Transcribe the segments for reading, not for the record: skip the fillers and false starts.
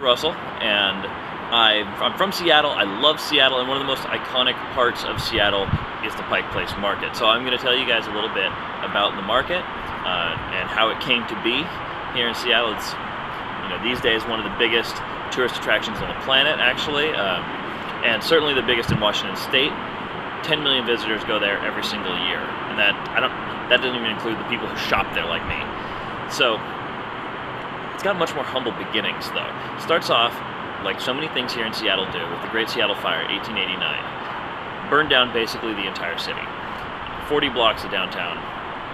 Russell, and I'm from Seattle. I love Seattle, and one of the most iconic parts of Seattle is the Pike Place Market. So I'm going to tell you guys a little bit about the market and how it came to be here in Seattle. It's, these days one of the biggest tourist attractions on the planet, actually, and certainly the biggest in Washington State. 10 million visitors go there every single year, and that doesn't even include the people who shop there like me. So it's got much more humble beginnings, though. It starts off like so many things here in Seattle do, with the Great Seattle Fire, 1889. Burned down basically the entire city. 40 blocks of downtown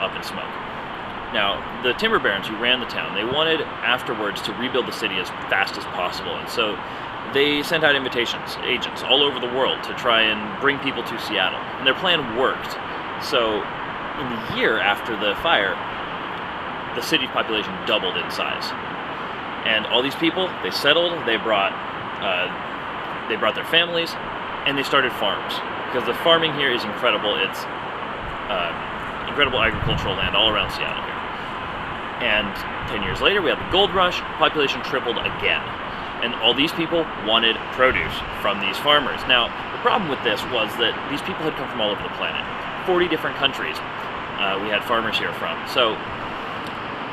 up in smoke. Now, the timber barons who ran the town, they wanted afterwards to rebuild the city as fast as possible, and so they sent out invitations, agents all over the world to try and bring people to Seattle, and their plan worked. So in the year after the fire, the city's population doubled in size. And all these people, they settled, they brought their families, and they started farms. Because the farming here is incredible. It's incredible agricultural land all around Seattle here. And 10 years later, we had the gold rush, population tripled again. And all these people wanted produce from these farmers. Now, the problem with this was that these people had come from all over the planet. 40 different countries we had farmers here from. So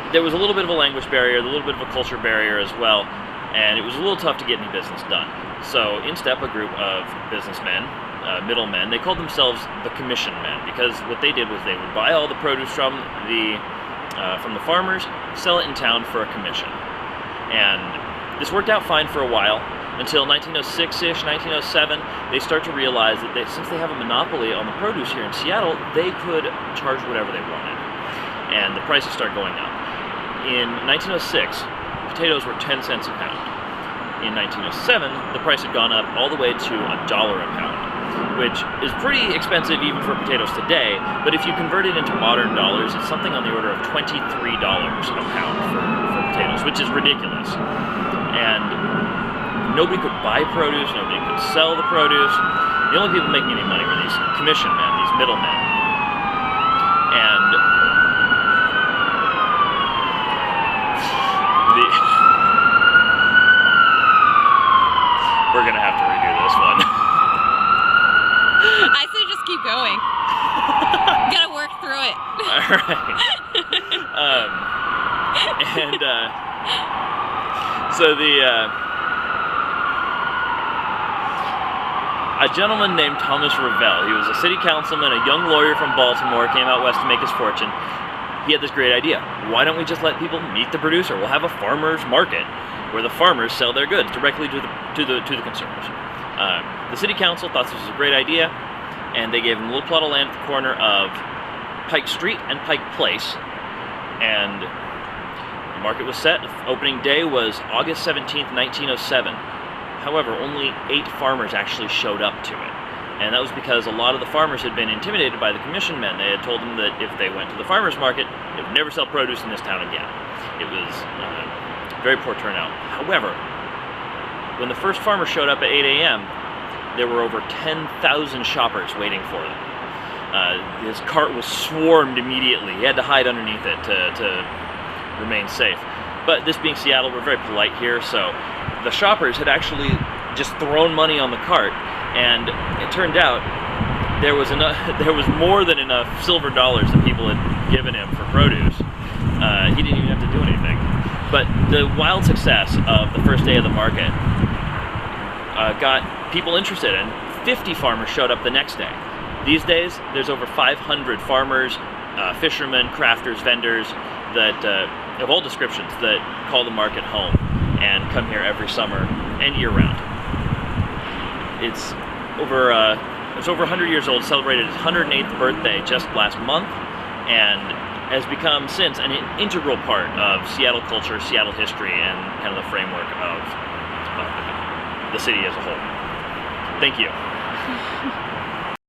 there was a little bit of a language barrier, a little bit of a culture barrier as well, and it was a little tough to get any business done. So in stepped a group of businessmen, middlemen. They called themselves the commission men, because what they did was they would buy all the produce from the farmers, sell it in town for a commission. And this worked out fine for a while, until 1906-ish, 1907, they start to realize that since they have a monopoly on the produce here in Seattle, they could charge whatever they wanted. And the prices start going up. In 1906, potatoes were 10 cents a pound. In 1907, the price had gone up all the way to $1 a pound, which is pretty expensive even for potatoes today, but if you convert it into modern dollars, it's something on the order of $23 a pound for potatoes, which is ridiculous. And nobody could buy produce, nobody could sell the produce. The only people making any money were these commission men, these middlemen. And we're gonna have to redo this one. I say just keep going. Gotta work through it. Alright. So a gentleman named Thomas Revell, he was a city councilman, a young lawyer from Baltimore, came out west to make his fortune. He had this great idea. Why don't we just let people meet the producer? We'll have a farmer's market where the farmers sell their goods directly to the consumers. The city council thought this was a great idea, and they gave him a little plot of land at the corner of Pike Street and Pike Place, and the market was set. Opening day was August 17th, 1907. However, only 8 farmers actually showed up to it. And that was because a lot of the farmers had been intimidated by the commission men. They had told them that if they went to the farmer's market, they would never sell produce in this town again. It was very poor turnout. However, when the first farmer showed up at 8 a.m., there were over 10,000 shoppers waiting for them. His cart was swarmed immediately. He had to hide underneath it to remain safe. But this being Seattle, we're very polite here, so the shoppers had actually just thrown money on the cart, and it turned out there was more than enough silver dollars that people had given him for produce. He didn't even have to do anything. But the wild success of the first day of the market got people interested, and 50 farmers showed up the next day. These days, there's over 500 farmers, fishermen, crafters, vendors that of all descriptions that call the market home and come here every summer and year-round. It's over 100 years old, celebrated its 108th birthday just last month, and has become since an integral part of Seattle culture, Seattle history, and kind of the framework of the city as a whole. Thank you.